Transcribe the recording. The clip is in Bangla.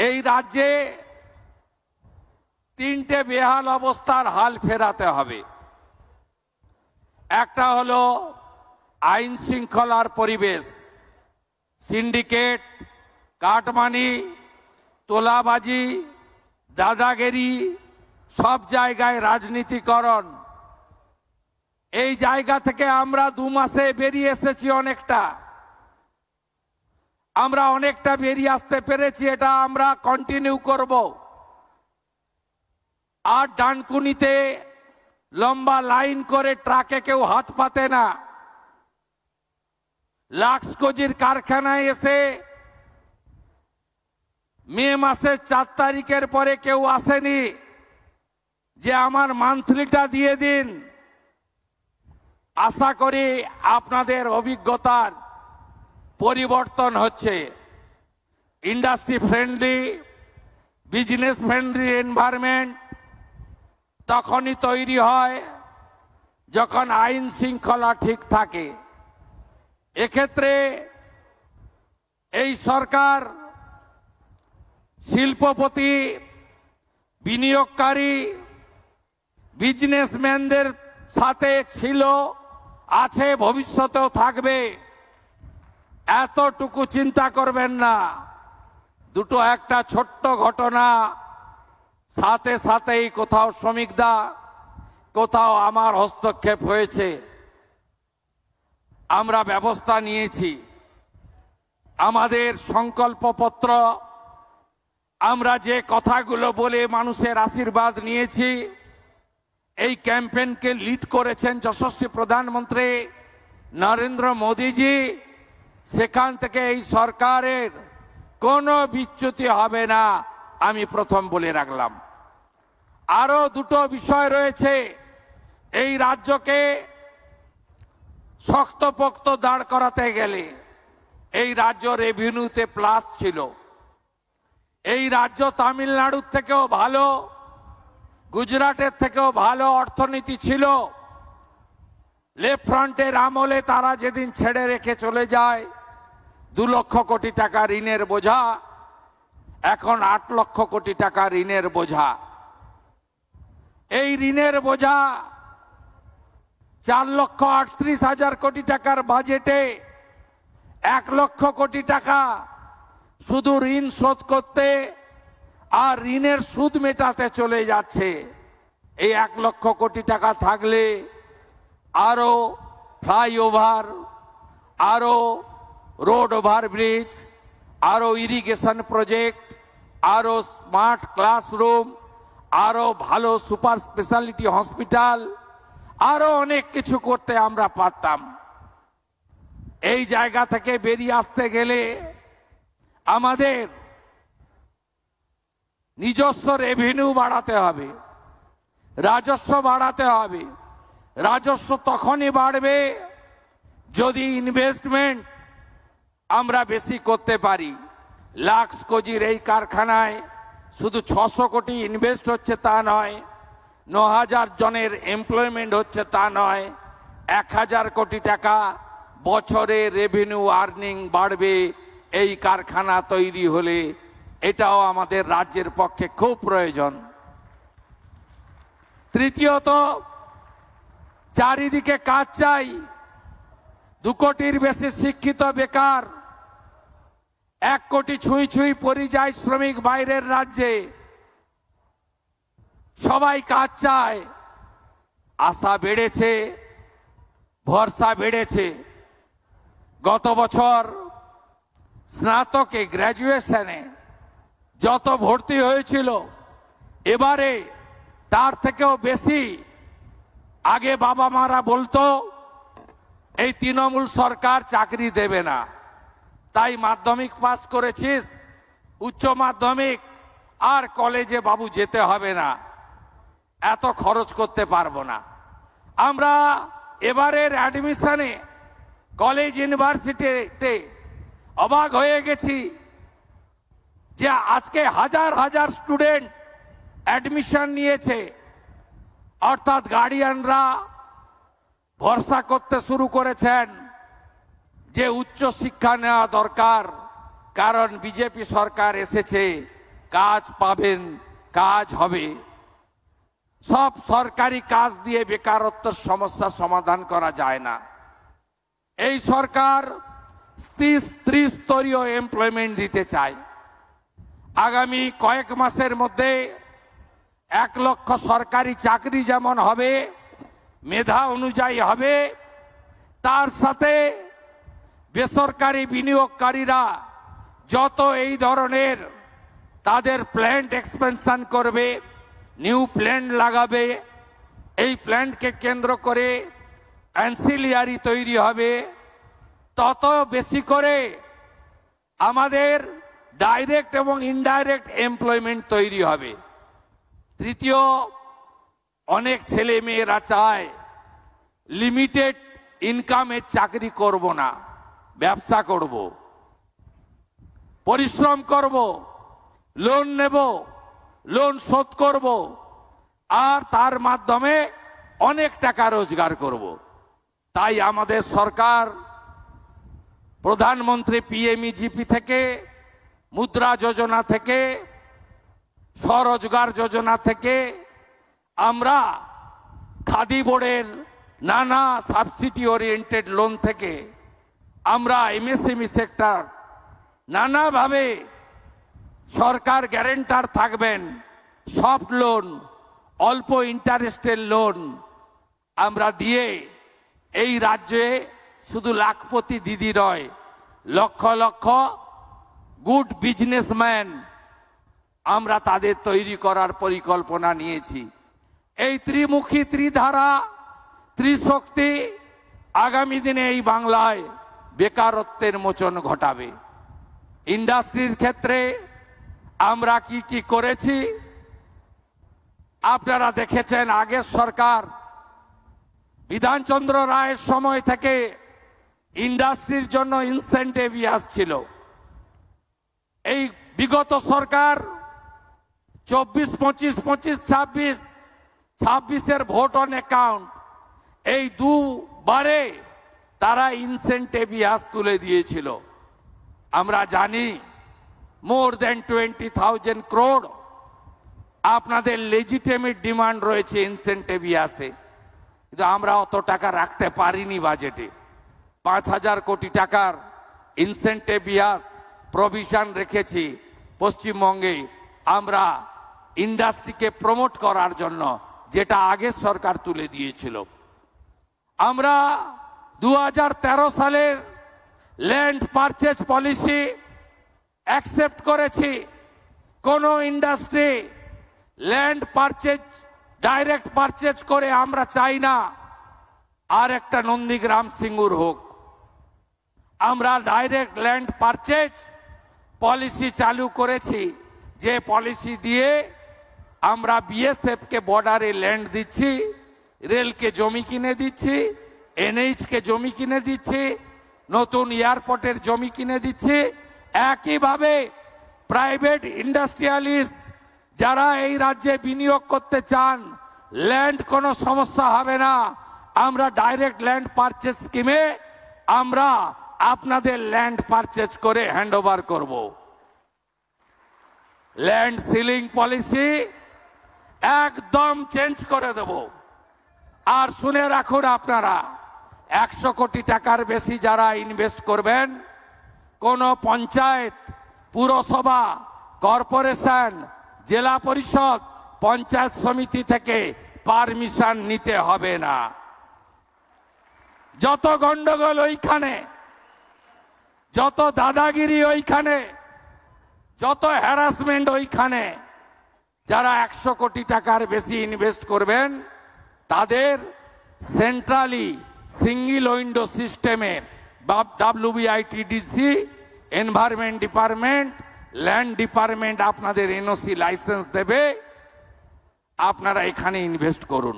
এই রাজ্যে তিনটে বেহাল অবস্থার হাল ফেরাতে হবে। একটা হলো আইন শৃঙ্খলার পরিবেশ, সিন্ডিকেট, কাটমানি, তোলাবাজি, দাদাগিরি, সব জায়গায় রাজনীতিকরণ। এই জায়গা থেকে আমরা 2 মাসে বেরিয়ে এসেছি অনেকটা, আমরা অনেকটা বেরিয়ে আসতে পেরেছি, এটা আমরা কন্টিনিউ করব। আর ডানকুনিতে লম্বা লাইন করে ট্রাকে কেউ হাত পাতে না। লাক্সকোজির কারখানায় এসে মে মাসের 4 তারিখের পরে কেউ আসেনি যে আমার মান্থলিটা দিয়ে দিন। আশা করি আপনাদের অভিজ্ঞতার পরিবর্তন হচ্ছে। Industry friendly, business friendly environment তখনই তৈরি হয় যখন আইন শৃঙ্খলা ঠিক থাকে। এক্ষেত্রে এই সরকার শিল্পপতি, বিনিয়োগকারী, বিজনেসম্যানদের সাথে ছিল, আছে, ভবিষ্যতেও থাকবে। এতটুকু চিন্তা করবেন না। দুটো একটা ছোট্ট ঘটনা, সাথে সাথেই কোথাও শ্রমিকদা, কোথাও আমার হস্তক্ষেপ হয়েছে, আমরা ব্যবস্থা নিয়েছি। আমাদের সংকল্পপত্র, আমরা যে কথাগুলো বলে মানুষের আশীর্বাদ নিয়েছি, এই ক্যাম্পেইনকে লিড করেছেন যশস্বী প্রধানমন্ত্রী নরেন্দ্র মোদীজি। সেখান থেকে এই সরকারের কোনো বিচ্যুতি হবে না, আমি প্রথম বলে রাখলাম। আরো দুটো বিষয় রয়েছে। এই রাজ্যকে শক্তপোক্ত দাঁড় করাতে গেলে এই রাজ্য রেভিনিউতে প্লাস ছিল। এই রাজ্য তামিলনাড়ুর থেকেও ভালো, গুজরাটের থেকেও ভালো অর্থনীতি ছিল। লেফট ফ্রন্টের আমলে তারা যেদিন ছেড়ে রেখে চলে যায়, 2 লক্ষ কোটি টাকা ঋণের বোঝা, এখন 8 লক্ষ কোটি টাকা ঋণের বোঝা। এই ঋণের বোঝা 4,38,000 কোটি টাকার বাজেটে 1 লক্ষ কোটি টাকা শুধু ঋণ শোধ করতে আর ঋণের সুদ মেটাতে চলে যাচ্ছে। এই 1 লক্ষ কোটি টাকা থাকলে আরো ফ্লাইওভার, আরো রোড ওভারব্রিজ, আরো ইরিগেশন প্রজেক্ট, আরো স্মার্ট ক্লাসরুম, আরো ভালো সুপার স্পেশালিটি হসপিটাল, আরো অনেক কিছু করতে আমরা পারতাম। এই জায়গা থেকে বেরিয়ে আসতে গেলে আমাদের নিজস্ব রেভিনিউ বাড়াতে হবে, রাজস্ব বাড়াতে হবে। রাজস্ব তখনই বাড়বে যদি ইনভেস্টমেন্ট আমরা বেশি করতে পারি। লাক্সকোজির এই কারখানায় শুধু 600 কোটি ইনভেস্ট হচ্ছে তা নয়, 9,000 জনের এমপ্লয়মেন্ট হচ্ছে তা নয়, 1,000 কোটি টাকা বছরে রেভিনিউ আর্নিং বাড়বে এই কারখানা তৈরি হলে। এটাও আমাদের রাজ্যের পক্ষে খুব প্রয়োজন। তৃতীয়ত, চারিদিকে কাজ চাই। 2 কোটির বেশি শিক্ষিত বেকার, 1 কোটি ছুঁই ছুঁই পরিযায়ী শ্রমিক বাইরের রাজ্যে, সবাই কাজ চায়। আশা বেড়েছে, ভরসা বেড়েছে। গত বছর স্নাতকে, গ্র্যাজুয়েশনে যত ভর্তি হয়েছিল, এবারে তার থেকেও বেশি। আগে বাবা মারা বলতো এই তৃণমূল সরকার চাকরি দেবে না, তাই মাধ্যমিক পাস করেছিস, উচ্চ মাধ্যমিক আর কলেজে বাবু যেতে হবে না, এত খরচ করতে পারবো না। আমরা এবারের অ্যাডমিশনে কলেজ ইউনিভার্সিটিতে অবাক হয়ে গেছি যে আজকে হাজার হাজার স্টুডেন্ট অ্যাডমিশন নিয়েছে। অর্থাৎ গার্ডিয়ানরা ভরসা করতে শুরু করেছেন যে উচ্চ শিক্ষা নেওয়া দরকার, কারণ বিজেপি সরকার এসেছে, কাজ পাবেন, কাজ হবে। সব সরকারি কাজ দিয়ে বেকারত্বের সমস্যা সমাধান করা যায় না। এই সরকার ত্রিস্তরীয় এমপ্লয়মেন্ট দিতে চায়। আগামী কয়েক মাসের মধ্যে 1 লক্ষ সরকারি চাকরি যেমন হবে, মেধা অনুযায়ী হবে, তার সাথে বেসরকারি বিনিয়োগকারীরা যত এই ধরনের তাদের প্ল্যান্ট এক্সপেনশন করবে, নিউ প্ল্যান্ট লাগাবে, এই প্ল্যান্টকে কেন্দ্র করে অ্যান্সিলিয়ারি তৈরি হবে, তত বেশি করে আমাদের ডাইরেক্ট এবং ইনডাইরেক্ট এমপ্লয়মেন্ট তৈরি হবে। তৃতীয়, অনেক ছেলে মেয়েরা চায় লিমিটেড ইনকামের চাকরি করব না, ব্যবসা করব, পরিশ্রম করব, লোন নেব, লোন শোধ করব, আর তার মাধ্যমে অনেক টাকা রোজগার করব। তাই আমাদের সরকার প্রধানমন্ত্রী পিএমইজিপি থেকে, মুদ্রা যোজনা থেকে, স্বরোজগার যোজনা থেকে, আমরা খাদি বোর্ডের নানা সাবসিডি ওরিয়েন্টেড লোন থেকে, আমরা এমএসএমই সেক্টর নানাভাবে সরকার গ্যারেন্টার থাকবেন, সফট লোন, অল্প ইন্টারেস্টের লোন আমরা দিয়ে এই রাজ্যে শুধু লাখপতি দিদি নয়, লক্ষ লক্ষ গুড বিজনেসম্যান আমরা তাদের তৈরি করার পরিকল্পনা নিয়েছি। এই ত্রিমুখী, ত্রিধারা, ত্রিশক্তি আগামী দিনে এই বাংলায় বেকারত্বের মোচন ঘটাবে। ইন্ডাস্ট্রির ক্ষেত্রে আমরা কি কি করেছি আপনারা দেখেছেন। আগের সরকার বিধানচন্দ্র রায়ের সময় থেকে ইন্ডাস্ট্রির জন্য ইনসেন্টিভ আসছিল। এই বিগত সরকার 24, 25, 25, 26 ভোট অন অ্যাকাউন্ট, এই দুবারে তারা ইনসেন্টিভ তুলে দিয়েছিল। আমরা জানি মোর দেন 20,000 crore আপনাদের লেজিটিমেট ডিমান্ড রয়েছে ইনসেন্টিভ আসে, কিন্তু আমরা অত টাকা রাখতে পারিনি বাজেটে। 5,000 কোটি টাকার ইনসেন্টিভ প্রভিশন রেখেছি পশ্চিমবঙ্গে আমরা ইন্ডাস্ট্রিকে প্রমোট করার জন্য, যেটা আগের সরকার তুলে দিয়েছিল। আমরা 2013 সালের ল্যান্ড পারচেজ পলিসি অ্যাকসেপ্ট করেছি। কোন industry land purchase direct purchase করে আমরা চাই না আর একটা নন্দীগ্রাম সিঙ্গুর হোক। আমরা ডাইরেক্ট ল্যান্ড পারচেজ পলিসি চালু করেছি, যে পলিসি দিয়ে আমরা বিএসএফ কে বর্ডারে ল্যান্ড দিচ্ছি, রেলকে জমি কিনে দিচ্ছি, এনএইচ কে জমি কিনে দিচ্ছি, নতুন এয়ারপোর্টের জমি কিনে দিচ্ছি। একইভাবে প্রাইভেট ইন্ডাস্ট্রিয়ালিস্ট যারা এই রাজ্যে বিনিয়োগ করতে চান, ল্যান্ড কোনো সমস্যা হবে না। আমরা ডাইরেক্ট ল্যান্ড পারচেজ স্কিমে আমরা আপনাদের ল্যান্ড পারচেজ করে হ্যান্ডওভার করব। ল্যান্ড সিলিং পলিসি একদম চেঞ্জ করে দেব। আর শুনে রাখুন আপনারা, 100 কোটি টাকার বেশি যারা ইনভেস্ট করবেন, কোন পঞ্চায়েত, পুরসভা, কর্পোরেশন, জেলা পরিষদ, পঞ্চায়েত সমিতি থেকে পারমিশন নিতে হবে না। যত গন্ডগোল ওইখানে, যত দাদাগিরি ওইখানে, যত হ্যারাসমেন্ট ওইখানে। যারা 100 কোটি টাকার বেশি ইনভেস্ট করবেন তাদের সেন্ট্রালি সিঙ্গেল উইন্ডো সিস্টেমে WBITDC, environment department, land department আপনাদের এনওসি লাইসেন্স দেবে। আপনারা এখানে ইনভেস্ট করুন।